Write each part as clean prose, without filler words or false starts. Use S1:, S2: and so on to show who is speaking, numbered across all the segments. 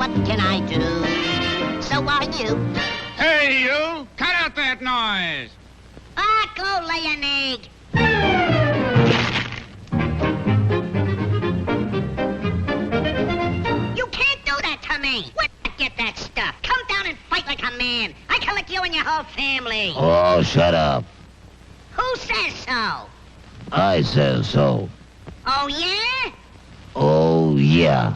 S1: what can I do? So are you.
S2: Hey, you! Cut out that noise!
S1: Ah, go lay an egg. You can't do that to me. Where'd you get that stuff? Come down and fight like a man. I can lick you and your whole family.
S3: Oh, shut up.
S1: Who says so?
S3: I says so.
S1: Oh, yeah?
S3: Oh, yeah.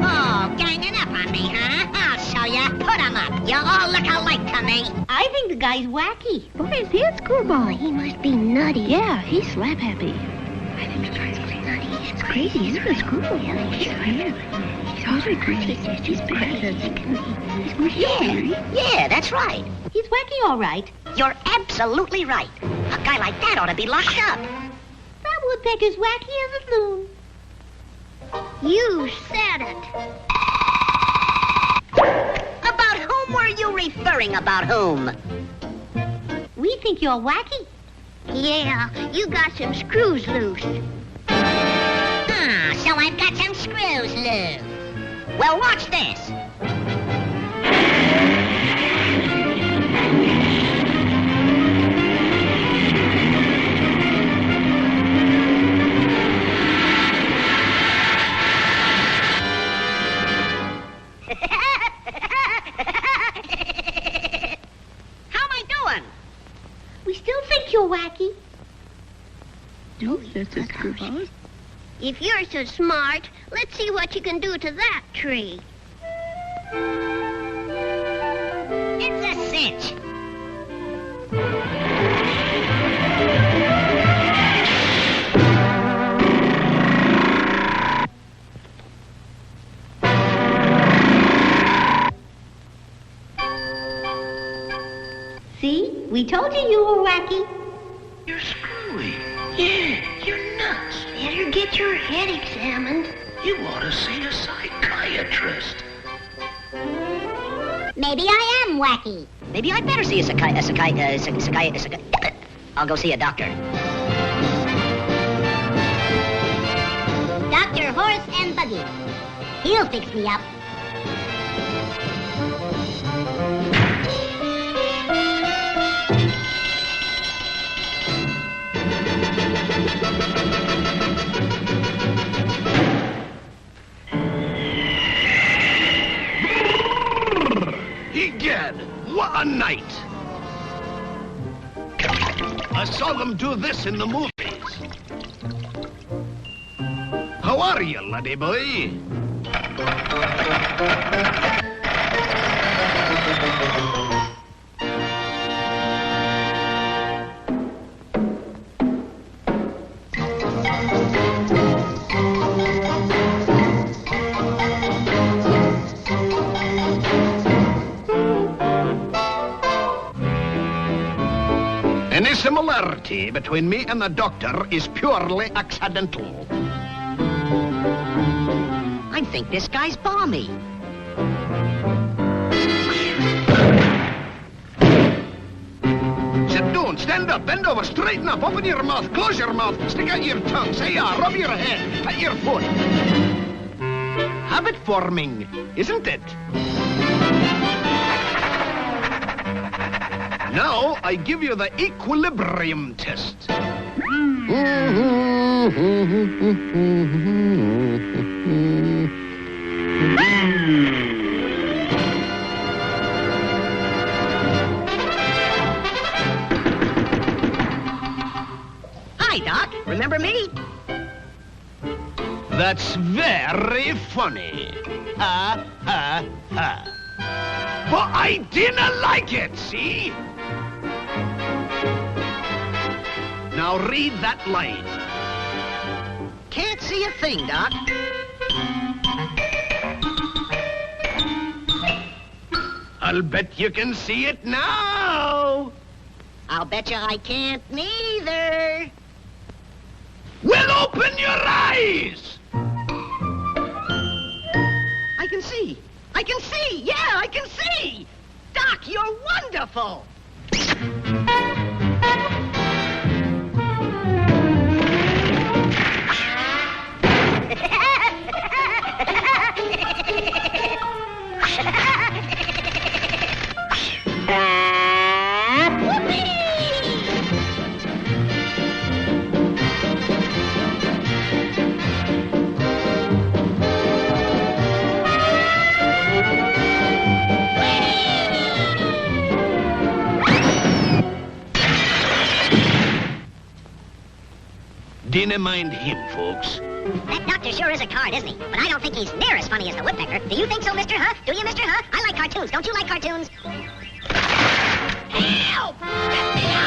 S1: Oh, ganging up on me, huh? I'll show ya. Put 'em up. You all look alike to me.
S4: I think the guy's wacky. Look at his head, screwball.
S5: He must be nutty.
S4: Yeah, he's slap happy.
S5: I think the guy's nutty.
S4: It's crazy, isn't it, screwball?
S5: Yeah, he's
S4: weird. He's always crazy. He's bad.
S1: Yeah, that's right.
S4: He's wacky, all right.
S1: You're absolutely right. A guy like that ought to be locked up.
S4: That woodpecker's wacky as a loon.
S5: You said it.
S1: About whom were you referring? About whom?
S4: We think you're wacky.
S5: Yeah, you got some screws loose.
S1: Ah, so I've got some screws loose. Well, watch this. How am I doing?
S4: We still think you're wacky.
S5: That's a screwball. If you're so smart, let's see what you can do to that tree.
S1: It's a cinch.
S4: See? We told you were wacky.
S6: You're screwy. Yeah, you're nuts.
S5: Better get your head examined.
S6: You ought to see a psychiatrist.
S5: Maybe I am wacky.
S1: Maybe I'd better see a I'll go see a doctor.
S5: Dr. Horse and Buggy. He'll fix me up.
S6: Egad, what a night! I saw them do this in the movies. How are you, laddie boy? Any similarity between me and the doctor is purely accidental.
S1: I think this guy's balmy.
S6: Sit down, stand up, bend over, straighten up, open your mouth, close your mouth, stick out your tongue, say yeah, rub your head, pat your foot. Habit forming, isn't it? Now, I give you the equilibrium test.
S1: Hi, Doc. Remember me?
S6: That's very funny. Ha, ha, ha. But I didn't like it, see? Now read that line.
S1: Can't see a thing, Doc.
S6: I'll bet you can see it now.
S1: I'll bet you I can't neither.
S6: Well, open your eyes.
S1: I can see. I can see. Yeah, I can see. Doc, you're wonderful.
S6: Dinna mind him, folks.
S1: That doctor sure is a card, isn't he? But I don't think he's near as funny as the Woodpecker. Do you think so, Mr. Huh? Do you, Mr. Huh? I like cartoons. Don't you like cartoons? Help! Get me out!